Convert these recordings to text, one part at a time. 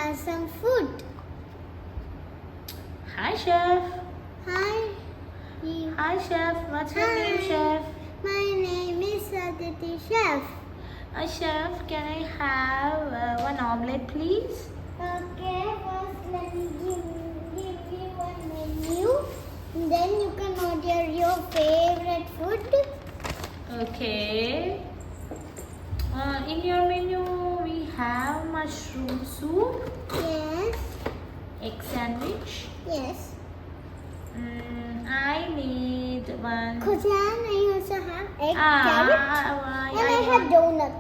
have some food. Hi, Chef. Hi. Hi, Chef. What's your name, Chef? My name is Adithi, Chef. Chef, can I have one omelette, please? Okay, first let me give you one menu. Then you can order your favorite food. Okay. In your menu, we have mushroom soup, Yes. egg sandwich. Yes. I need one. Kujan, I also have egg carrot. And I have donut.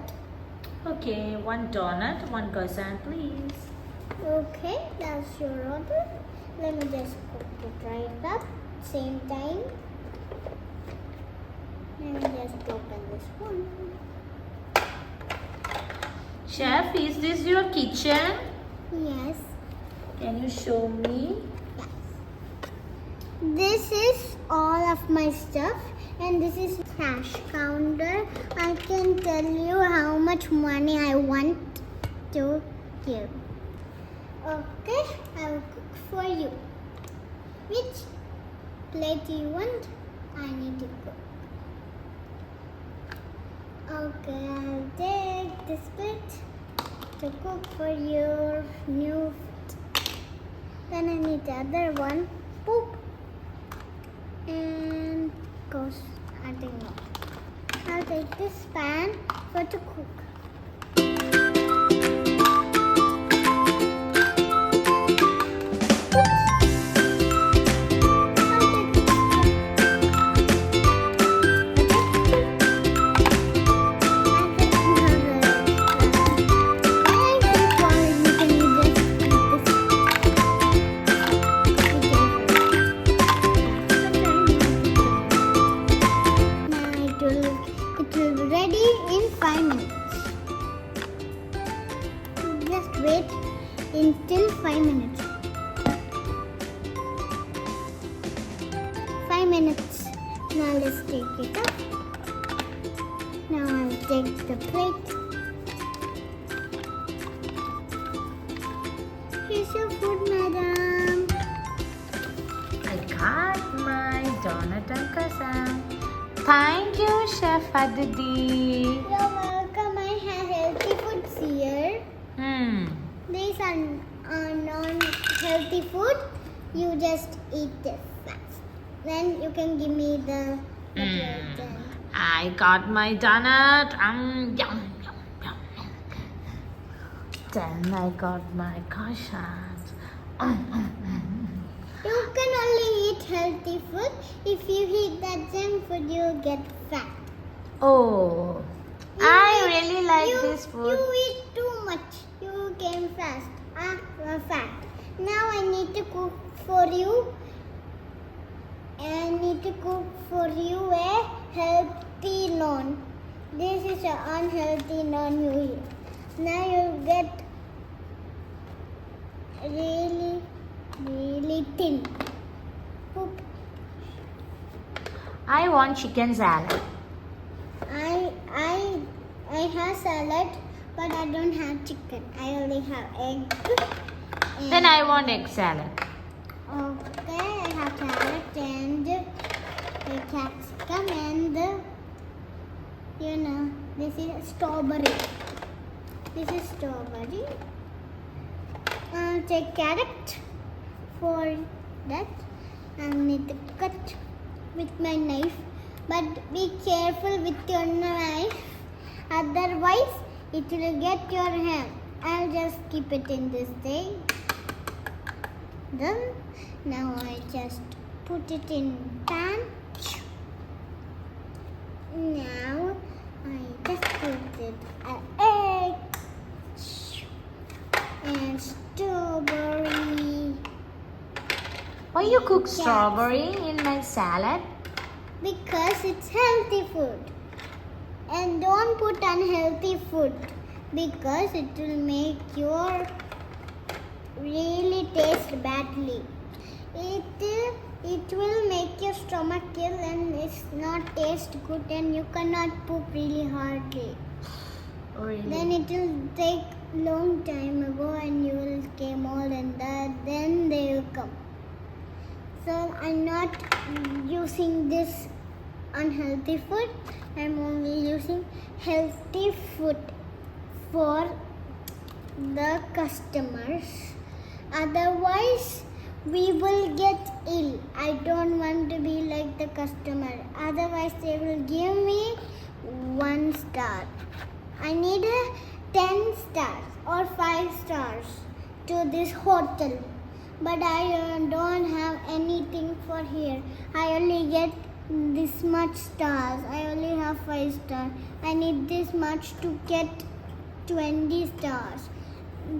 Okay, one donut, one croissant, please. Okay, that's your order. Let me just put it right up. Same time. Let me just open this one. Chef, is this your kitchen? Yes. Can you show me? This is all of my stuff, and this is cash counter. I can tell you how much money I want to give. Okay, I will cook for you. Which plate do you want? I need to cook. Okay, I'll take this plate to cook for your new food. Then I need the other one. Poop. And goes, I think no. I'll take this pan for to cook. It will be ready in 5 minutes. Just wait until 5 minutes. 5 minutes. Now let's take it up. Now I'll take the plate. Here's your food, madam. I got my donut and croissant. Thank you, Chef Adithi. You're welcome. I have healthy foods here. These are non-healthy food. You just eat it fast. Then you can give me the plate. I got my donut. Yum, yum, yum. Then I got my croissant. You can only eat healthy food. If you eat that junk food, you'll get fat. Oh, I really like this food. You eat too much. You gain fat. Now I need to cook for you. I need to cook for you a healthy naan. This is an unhealthy naan you eat. Now you get really thin. Poop. I want chicken salad. I have salad, but I don't have chicken. I only have egg. Then I want egg salad. Okay, I have carrot and capsicum and this is strawberry. This is strawberry. I'll take carrot for that. I'll need to cut with my knife, but be careful with your knife, otherwise it will get your hand. I'll just keep it in this thing. Then now I just put it in pan. Now I just put it an egg and strawberry. Why you cook strawberry in my salad? Because it's healthy food. And don't put unhealthy food because it will make your really taste badly. It will make your stomach ill and it's not taste good and you cannot poop really hardly. Oh, really? Then it will take long time ago and you will okay, more than that, then they will come. So I'm not using this unhealthy food. I'm only using healthy food for the customers. Otherwise, we will get ill. I don't want to be like the customer. Otherwise, they will give me 1 star. I need 10 stars or 5 stars to this hotel. But I don't have anything for here. I only get this much stars. I only have 5 stars. I need this much to get 20 stars.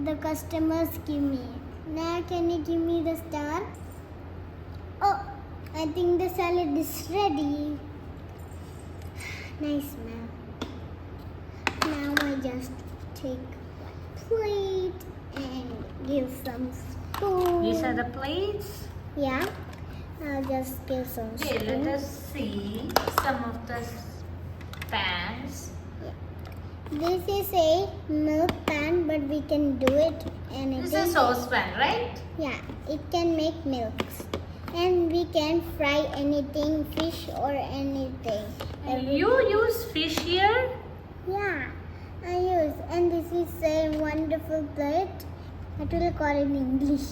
The customers give me. Now can you give me the star? Oh, I think the salad is ready. Nice, ma'am. Now I just take one plate and give some spoon. These are the plates. Yeah, I'll just give some Okay, spoon. let us see some of the pans. This is a milk pan, but we can do it anything. This is a saucepan, right? Yeah, it can make milks. And we can fry anything, fish or anything. You use fish here? Yeah, I use. And this is a wonderful plate. What will you call it in English?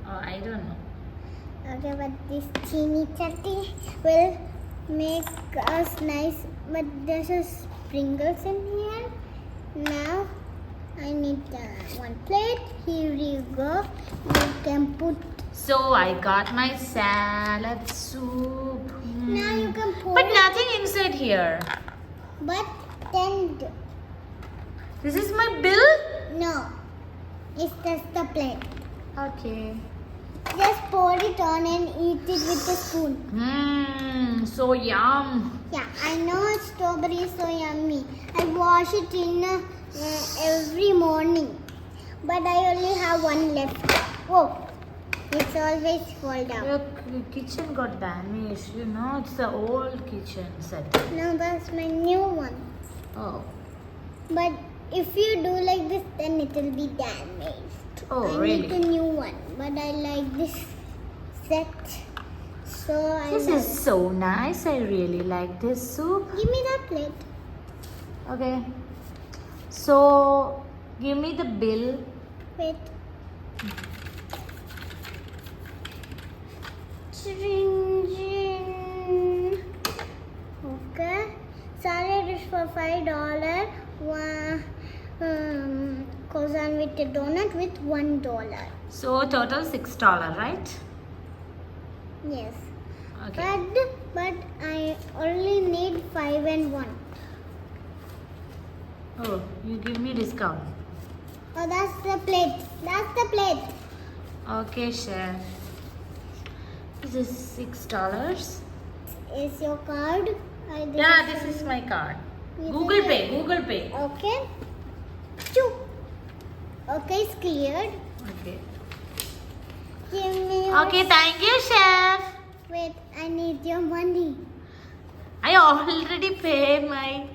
Oh, I don't know. Okay, but this chini chutney will make us nice. But there's a sprinkles in here. Now I need one plate. Here you go. You can put. So I got my salad soup. Now you can pour. But nothing inside here. But then This is my bill? no, it's just the plate. Okay. Just pour it on and eat it with a spoon. Mmm, so yum. Yeah, I know strawberry is so yummy. I wash it in every morning. But I only have one left. Oh, it's always fall down. Your kitchen got damaged. You know, it's the old kitchen set. No, that's my new one. Oh. But if you do like this, then it will be damaged. Oh, I really? need a new one. But I like this set. So I This like. is so nice. I really like this soup. Give me that plate. Okay. So, give me the bill. Wait. Ching. Okay. Salad is for $5. One croissant with a donut with $1. So, total $6, right? Yes. Okay. But I only need 5 and 1. Oh, you give me discount. Oh, that's the plate. That's the plate. Okay, chef. This is $6. Is your card? Yeah, this is my card. Google Pay, Google Pay. Okay. Choo. Okay, it's cleared. Okay. Give me your... Okay, thank you, chef. Wait, I need your money. I already paid my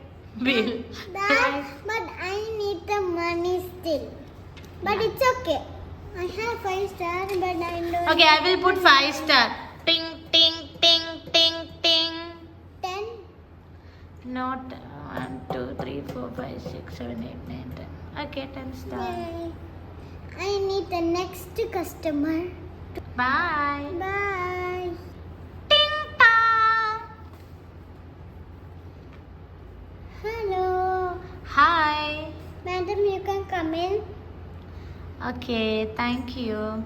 bill. But I need the money still. But it's okay. I have 5 stars, but I don't... Okay, I will put 5 star. Ting, ting, ting, ting, ting. 10. Not 1, 2, 3, 4, 5, 6, 7, 8, 9, 10. Okay, 10 star. Yay. I need the next customer. Bye. Bye. Ting tong. Hello. Hi. Madam, you can come in. Okay, thank you.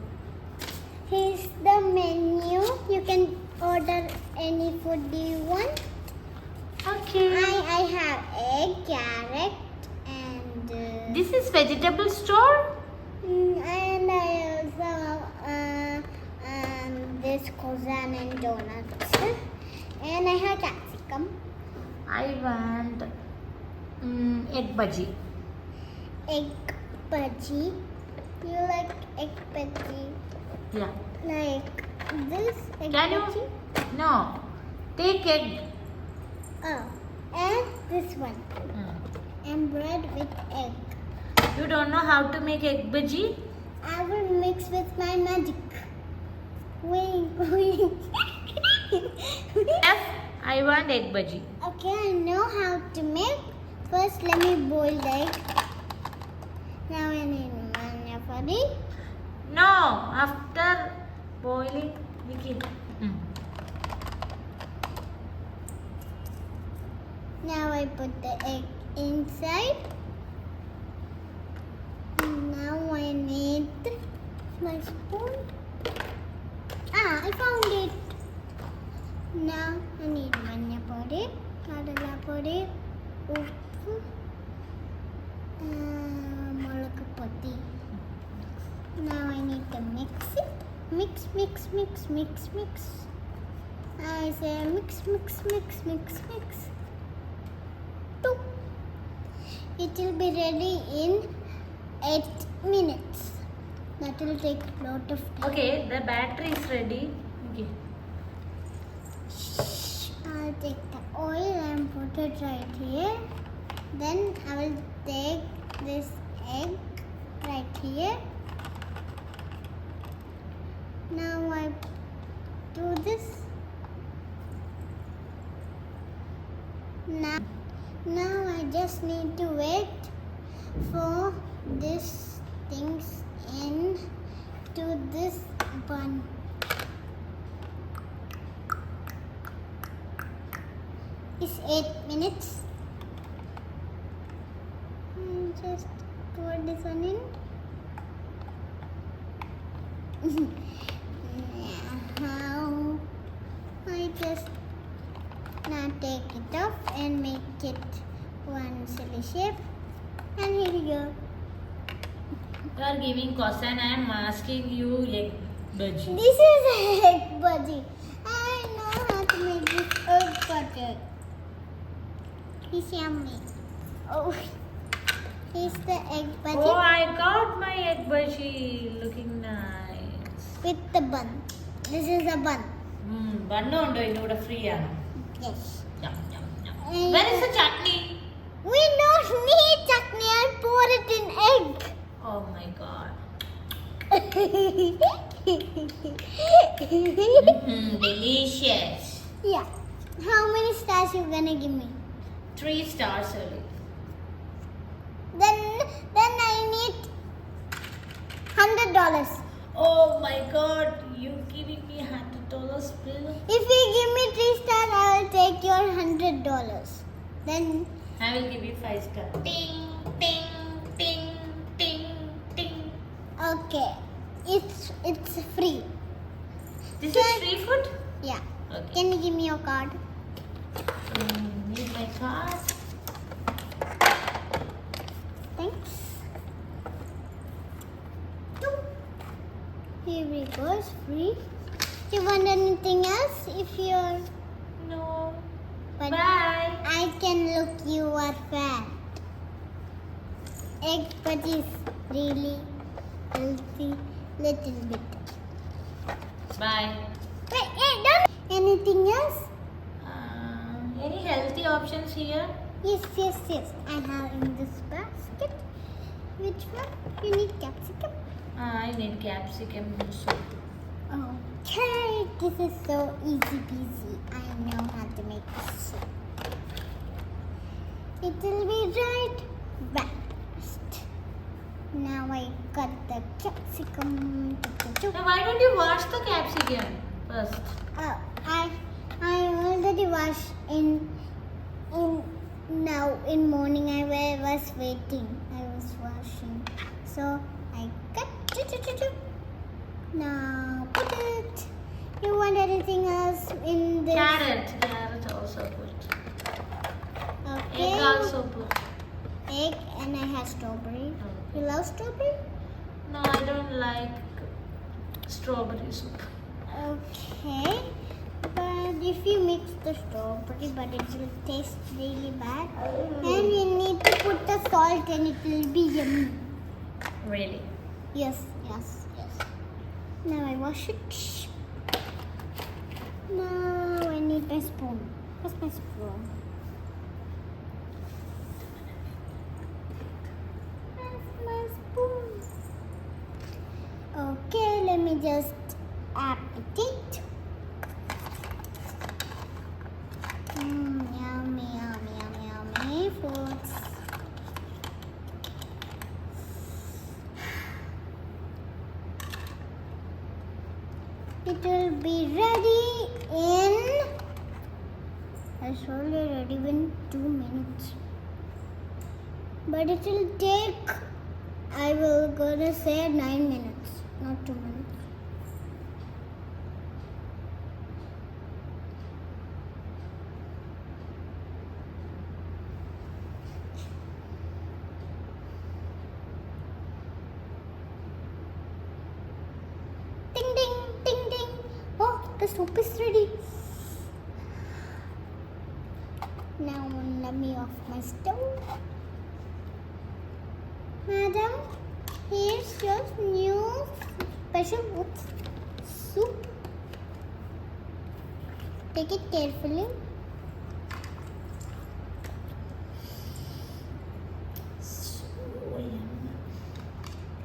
Here's the menu. You can order any food you want. Okay. I have egg, carrot, and This is vegetable store? and I also this croissant and donuts. And I have capsicum. I want egg bhaji. Egg bhaji. You like egg bhaji? Yeah. Like this egg Can you? bhaji? No. Take egg. Oh, and this one. And bread with egg. You don't know how to make egg bhaji? I will mix with my magic. Wait. F, I want egg bhaji. Okay, I know how to make. First, let me boil the egg. Now I need mania for it. No, after boiling, Vicky. Now I put the egg inside. Now I need my spoon. I found it. Now I need manya podi, kadala podi, uppu, molaga podi. Now I need to mix it. Mix. I say mix. Two. It will be ready in 8 minutes. That will take a lot of time. Okay, the battery is ready. Okay. I'll take the oil and put it right here. Then I will take this egg right here. Now I do this. Now I just need to wait for this things in to this bun. It's 8 minutes. Just pour this one in. Now I just now take it off and make it one silly shape. And here we go. You are giving question. I am asking you egg bhaji. This is egg bhaji. I know how to make this egg bhaji. It's yummy. Oh, here's the egg bhaji Oh, I got my egg bhaji. Looking nice. with the bun. This is a bun. Bun undo innoda free ah. Yes. Yum. And Where is the chutney? we don't need chutney. I'll pour it in egg. Oh my god. Delicious. Yeah. How many stars you gonna give me? 3 stars only. Then I need $100. Oh my god, you giving me $100 bill? If you give me 3 stars, I will take your $100. Then I will give you 5 stars. Ting, ting, ting, ting, ting. okay, it's free. This is free food? Yeah. Okay. Can you give me your card? Need my card? Thanks. Here we go. It's free. Do you want anything else? If you're No. but Bye. I can look you are fat. Egg but is really healthy little bit. Bye. Wait, hey, don't. Anything else? Any healthy options here? Yes. I have in this basket. Which one? You need capsicum. I need capsicum soup. Okay, this is so easy peasy. I know how to make this soup. It will be right back. Now I cut the capsicum. Now why don't you wash the capsicum first? I already washed in now in morning. I was waiting. I was washing, so I cut. Now put it. You want anything else in this? Carrot also put. Okay. Egg also put. Egg and I have strawberry. You love strawberry? No, I don't like strawberry soup. Okay. But if you mix the strawberry, but it will taste really bad. And you need to put the salt and it will be yummy. Really? Yes. Now I wash it. Now I need my spoon. Where's my spoon? Where's my spoon? just appetite. Yummy, yummy, yummy, yummy foods. It will be ready in. It's only ready in 2 minutes. But it will take. I will gonna say 9 minutes, not 2 minutes. Ding ding ding ding. Oh, the soup is ready. Now let me off my stove. Madam, here's your new special soup. Take it carefully.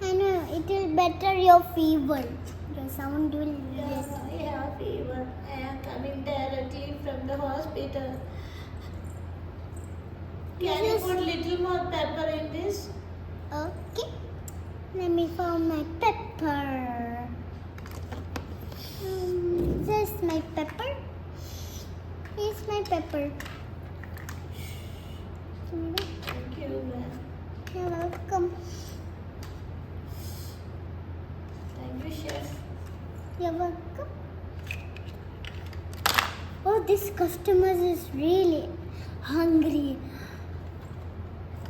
I know it will better your fever. The sound will. Yes, I have fever. I am coming directly from the hospital. Can you put little more pepper in this? Okay. Let me find my pepper. This is my pepper. Here's my pepper. Thank you, ma'am. You're welcome. Thank you, chef. You're welcome. Oh, this customer is really hungry.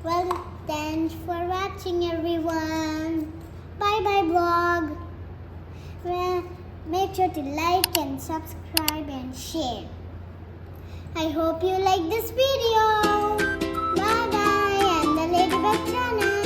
Well, thanks for watching, everyone. Bye bye, vlog. Well, make sure to like and subscribe and share. I hope you like this video. Bye bye, and the Ladybug channel.